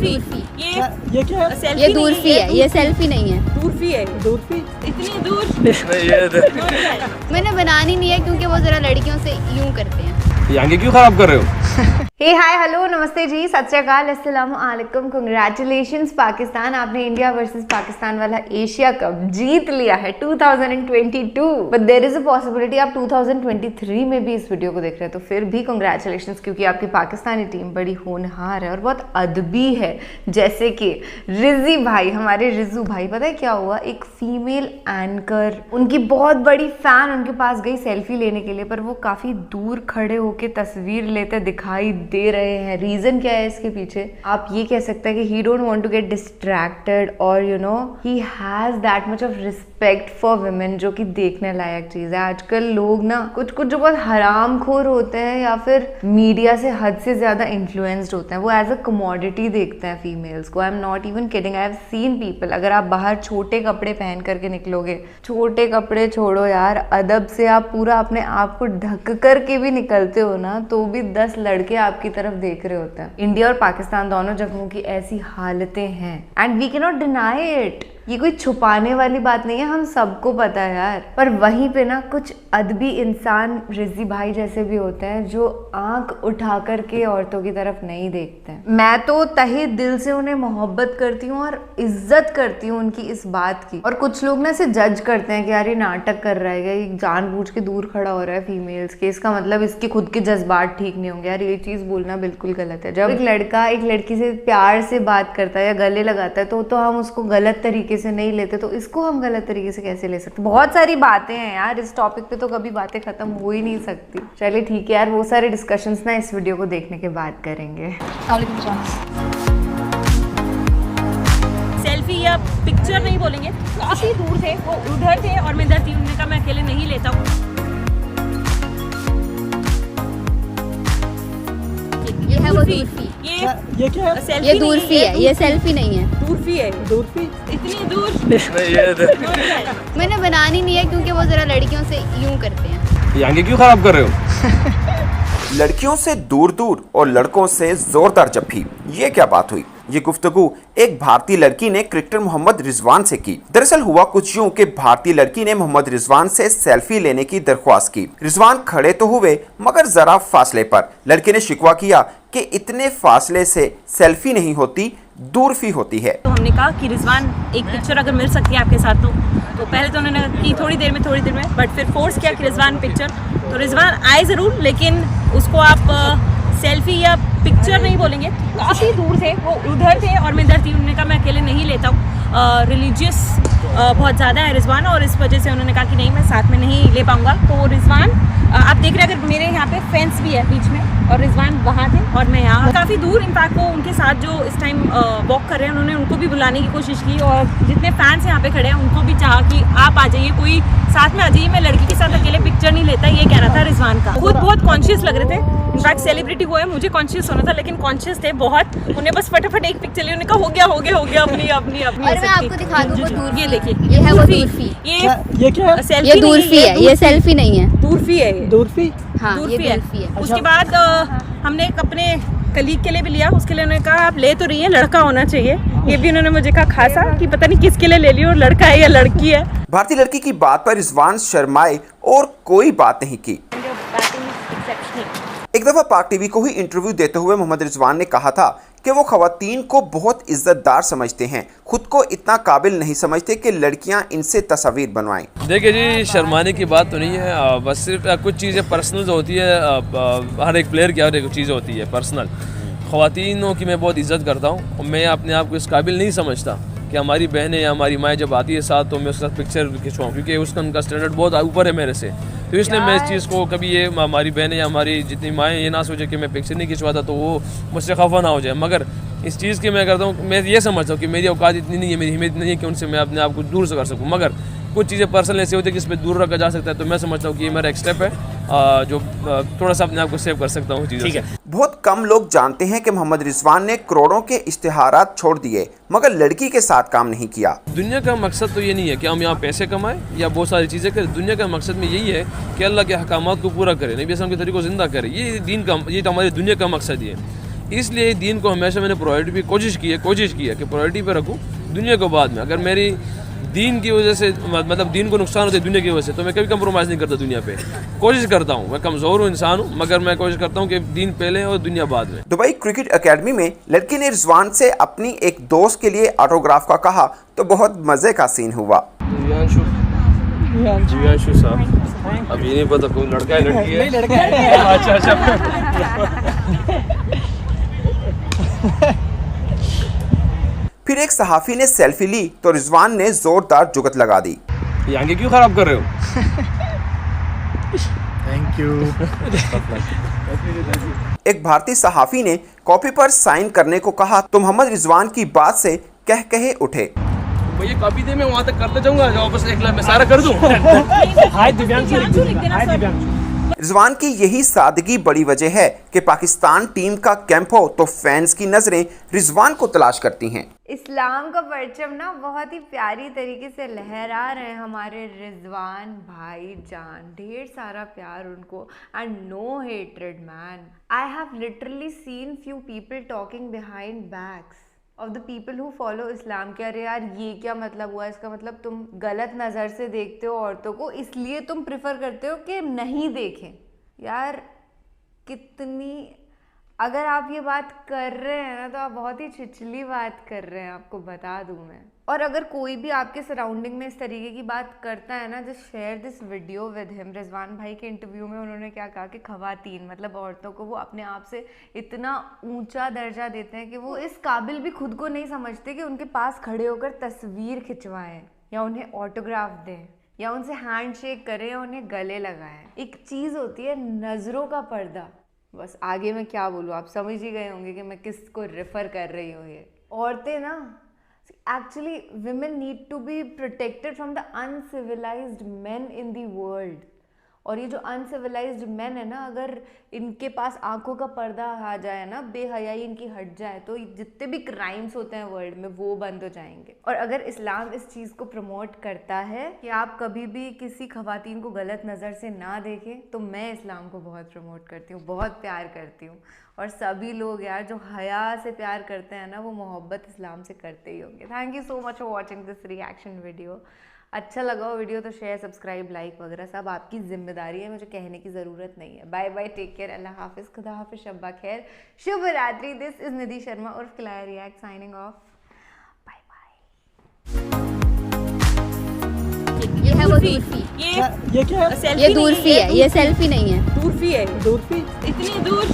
दूरफी। ये क्या है? सेल्फी ये नहीं दूरफी है, ये सेल्फी नहीं है। दूरफी है। दूरफी? इतनी दूर मैंने बनानी नहीं है क्योंकि वो जरा लड़कियों से यूं करते हैं। ये आगे क्यों खराब कर रहे हो? हे हाय हेलो नमस्ते जी, सत श्री अकाल, अस्सलाम वालेकुम, कांग्रेचुलेशंस पाकिस्तान, आपने इंडिया वर्सेस पाकिस्तान वाला एशिया कप जीत लिया है 2022। But there is a possibility आप 2023 में भी इस वीडियो को देख रहे हैं, तो फिर भी कांग्रेचुलेशंस, क्योंकि आपकी पाकिस्तानी टीम बड़ी होनहार है और बहुत अदबी है। जैसे कि रिजी भाई, हमारे रिजू भाई, पता है क्या हुआ, एक फीमेल एंकर उनकी बहुत बड़ी फैन उनके पास गई सेल्फी लेने के लिए, पर वो काफी दूर खड़े होके तस्वीर लेते दिखाई दे रहे हैं। रीजन क्या है इसके पीछे? आप ये कह सकते हैं कि he don't want to get distracted और you know he has that much of respect for women, जो कि देखने लायक चीज है। आजकल लोग ना कुछ जो बहुत हरामखोर होते हैं या फिर मीडिया से हद से ज्यादा इन्फ्लुएंस्ड होते हैं, वो एज अ कमोडिटी देखते हैं फीमेल्स को। I am not even kidding, I have seen people, अगर आप बाहर छोटे कपड़े पहन करके निकलोगे, छोटे कपड़े छोड़ो यार, अदब से आप पूरा अपने आप को ढक करके भी निकलते हो ना, तो भी 10 लड़के आपकी तरफ देख रहे होते हैं। इंडिया और पाकिस्तान दोनों जगहों की ऐसी हालतें हैं and we can not deny it. ये कोई छुपाने वाली बात नहीं है, हम सबको पता है यार। पर वहीं पे ना कुछ अदबी इंसान रिजी भाई जैसे भी होते हैं जो आंख उठा करके औरतों की तरफ नहीं देखते हैं। मैं तो तहे दिल से उन्हें मोहब्बत करती हूँ और इज्जत करती हूँ उनकी इस बात की। और कुछ लोग ना इसे जज करते हैं कि यार ये नाटक कर रहा है, ये जानबूझ के दूर खड़ा हो रहा है फीमेल्स के, इसका मतलब इसके खुद के जज्बात ठीक नहीं होंगे। यार ये चीज बोलना बिल्कुल गलत है। जब एक लड़का एक लड़की से प्यार से बात करता है या गले लगाता है तो हम उसको गलत तरीके से नहीं लेते, तो इसको हम गलत तरीके से कैसे ले सकते? बहुत सारी बातें हैं यार इस टॉपिक पे, तो कभी बातें खत्म हो ही नहीं सकती। चलिए ठीक है यार, वो सारे डिस्कशंस ना इस वीडियो को देखने के बाद करेंगे। सेल्फी या पिक्चर नहीं बोलेंगे, काफी दूर थे, वो उधर थे और मैं इधर थी। उन्होंने कहा मैं अकेले नहीं लेता हूँ। ये है वो दूरफी। ये क्या है? सेल्फी ये नहीं दूरफी है, ये सेल्फी नहीं है। दूरफी है। दूरफी? इतनी दूर मैंने बनानी नहीं है क्योंकि वो जरा लड़कियों से यूं करते हैं। ये आगे क्यों खराब कर रहे हो? लड़कियों से दूर दूर और लड़कों से जोरदार जफ्फी, ये क्या बात हुई? ये गुफ्तगू एक भारतीय लड़की ने क्रिकेटर मोहम्मद रिजवान से की। दरअसल हुआ कुछ यूं कि भारतीय लड़की ने मोहम्मद रिजवान से सेल्फी लेने की दरख्वास्त की। रिजवान खड़े तो हुए मगर जरा फासले पर। लड़के ने शिकवा किया कि इतने फासले से सेल्फी नहीं होती, दूरफी होती है। तो हमने कहा कि रिजवान एक पिक्चर अगर मिल सकती है आपके साथ, तो पहले तो उन्होंने की थोड़ी देर में, बट फिर फोर्स किया कि रिजवान पिक्चर। तो रिजवान आए ज़रूर, लेकिन उसको आप सेल्फी या पिक्चर नहीं बोलेंगे, काफ़ी दूर थे, वो उधर थे और मैं इधर थी। उन्होंने कहा मैं अकेले नहीं लेता हूँ, रिलीजियस बहुत ज़्यादा है रिजवान, और इस वजह से उन्होंने कहा कि नहीं मैं साथ में नहीं ले पाऊँगा। तो रिजवान आप देख रहे हैं, अगर मेरे यहाँ पे फेंस भी है बीच में, और रिजवान वहाँ थे और मैं यहाँ काफ़ी दूर। इनफैक्ट वो उनके साथ जो इस टाइम वॉक कर रहे हैं, उन्होंने उनको भी बुलाने की कोशिश की, और जितने फैंस यहाँ पे खड़े हैं उनको भी चाहा कि आप आ जाइए, कोई साथ में आ जाइए, मैं लड़की के साथ अकेले पिक्चर नहीं लेता, ये कह रहा था रिजवान का। खुद बहुत कॉन्शियस लग रहे थे, इनफैक्ट सेलिब्रिटी वो है, मुझे कॉन्शियस होना था, लेकिन कॉन्शियस थे बहुत। उन्हें बस फटाफट एक पिक्चर ली, उन्होंने कहा हो गया अपनी और मैं आपको दिखा दूं वो दूरफी। ये देखिए, ये है वो दूरफी। ये क्या है? सेल्फी ये दूरफी है, ये सेल्फी नहीं है। दूरफी है, ये दूरफी? हाँ, ये दूरफी है। दूरफी है। उसके बाद हमने एक अपने कलीग के लिए भी लिया, उसके लिए उन्होंने कहा आप ले तो रही है, लड़का होना चाहिए। ये भी उन्होंने मुझे कहा खासा कि पता नहीं किसके लिए ले ली, और लड़का है या लड़की है। भारतीय लड़की की बात पर रिजवान शर्माए और कोई बात नहीं की। एक दफा पाक टीवी को ही इंटरव्यू देते हुए मोहम्मद रिजवान ने कहा था कि वो खवातीन को बहुत इज्जतदार समझते हैं, खुद को इतना काबिल नहीं समझते कि लड़कियां इनसे तस्वीर बनवाएं। देखिए जी, शर्माने की बात तो नहीं है, बस सिर्फ कुछ चीज़ें पर्सनल होती है। हर एक प्लेयर की हर एक चीज़ होती है पर्सनल। खवातीनों की मैं बहुत इज्जत करता हूँ और मैं अपने आप को इस काबिल नहीं समझता कि हमारी बहनें या हमारी माएँ जब आती है साथ, तो मैं उसके साथ पिक्चर खिंचवाऊँ, क्योंकि उसका उनका स्टैंडर्ड बहुत ऊपर है मेरे से। तो इसलिए मैं इस चीज़ को कभी ये हमारी बहनें या हमारी जितनी माएँ ये ना सोचे कि मैं पिक्चर नहीं खिंचवाता तो वो मुझसे खफा ना हो जाए। मगर इस चीज़ की मैं करता हूँ, मैं ये समझता हूँ कि मेरी औकात इतनी नहीं है, मेरी हिम्मत नहीं है कि उनसे मैं अपने आप को दूर से कर सकूँ। मगर कुछ चीज़ें पर्सनल ऐसी होती है कि इस पर दूर रखा जा सकता है, तो मैं समझता हूँ कि ये मेरा एक स्टेप है जो थोड़ा सा अपने आप को सेव कर सकता हूँ चीज़ों से। बहुत कम लोग जानते हैं कि मोहम्मद रिजवान ने करोड़ों के इश्तिहारात छोड़ दिए मगर लड़की के साथ काम नहीं किया। दुनिया का मकसद तो ये नहीं है कि हम यहाँ पैसे कमाएं या बहुत सारी चीज़ें करें। दुनिया का मकसद में यही है कि अल्लाह के अहकामात को पूरा करें, नबी अलैहि सल्लम के तरीक़ों को ज़िंदा करें। ये दीन का, ये तो हमारी दुनिया का मकसद ही है। इसलिए दीन को हमेशा मैंने प्रायोरिटी पे कोशिश की है कि प्रायोरिटी पे रखूँ दुनिया को बाद में। अगर मेरी दीन की वजह से मतलब दीन को नुकसान होता है दुनिया की वजह से, तो मैं कभी कंप्रोमाइज़ नहीं करता दुनिया पे। कोशिश करता हूँ, मैं कमज़ोर हूँ, इंसान हूँ, मगर मैं कोशिश करता हूँ कि दीन पहले और दुनिया बाद में। दुबई क्रिकेट एकेडमी में लड़की ने रिजवान से अपनी एक दोस्त के लिए ऑटोग्राफ का कहा तो बहुत मजे का सीन हुआ। जीवांशु साहब, अब ये नहीं पता कौन लड़का है लड़की है। लड़का है। अच्छा। फिर एक सहाफी ने सेल्फी ली तो रिजवान ने जोरदार जुगत लगा दी। ये आगे क्यों खराब कर रहे हो? Thank you. एक भारतीय सहाफी ने कॉपी पर साइन करने को कहा तो मोहम्मद रिजवान की बात से कह कहे उठे। भैया कॉपी दे, मैं वहाँ तक करते जाऊँगा, वापस एक मैं सारा कर दूँ। हाय दिव्यांशु लिख दीजिए। हाय दिव्यांशु। रिजवान की यही सादगी बड़ी वजह है कि पाकिस्तान टीम का कैंप हो तो फैंस की नजरें रिजवान को तलाश करती हैं। इस्लाम का परचम ना बहुत ही प्यारी तरीके से लहरा रहे हैं हमारे रिजवान भाई जान। ढेर सारा प्यार उनको and no hatred man. I have literally seen few people talking behind backs of the people who follow Islam के अरे यार ये क्या मतलब हुआ, इसका मतलब तुम गलत नज़र से देखते हो औरतों को, इसलिए तुम प्रिफर करते हो कि नहीं देखें। यार कितनी, अगर आप ये बात कर रहे हैं ना तो आप बहुत ही छिछली बात कर रहे हैं, आपको बता दूं मैं। और अगर कोई भी आपके सराउंडिंग में इस तरीके की बात करता है ना, just share this video with him. Rizwan भाई के इंटरव्यू में उन्होंने क्या कहा कि खवातीन मतलब औरतों को वो अपने आप से इतना ऊंचा दर्जा देते हैं कि वो इस काबिल भी खुद को नहीं समझते कि उनके पास खड़े होकर तस्वीर खिंचवाएं या उन्हें ऑटोग्राफ दें या उनसे हैंड शेक करें या उन्हें गले लगाएं। एक चीज़ होती है नज़रों का पर्दा। बस आगे मैं क्या बोलूँ, आप समझ ही गए होंगे कि मैं किसको रेफ़र कर रही हूँ। ये औरतें ना, actually women need to be protected from the uncivilized men in the world। और ये जो अनसिविलाइज्ड मैन है ना, अगर इनके पास आंखों का पर्दा आ जाए ना, बेहयाई इनकी हट जाए, तो जितने भी क्राइम्स होते हैं वर्ल्ड में वो बंद हो जाएंगे। और अगर इस्लाम इस चीज़ को प्रमोट करता है कि आप कभी भी किसी खवातीन को गलत नज़र से ना देखें, तो मैं इस्लाम को बहुत प्रमोट करती हूँ, बहुत प्यार करती हूँ। और सभी लोग यार जो हया से प्यार करते हैं ना, वो मोहब्बत इस्लाम से करते ही होंगे। Thank you so much for watching this reaction video. अच्छा लगा हो वीडियो तो शेयर, सब्सक्राइब, लाइक वगैरह सब आपकी जिम्मेदारी है, मुझे कहने की ज़रूरत नहीं है। बाय बाय, टेक केयर, अल्लाह हाफिज़, खुदा हाफिज़, शब्बा खैर, शुभ रात्रि। दिस इज़ निधि शर्मा उर्फ किलाया react signing off. Bye bye. ये है वो दूरफी। ये क्या है? ये दूरफी है, ये सेल्फी नहीं है। दूरफी है, दूरफी। इतनी दूर।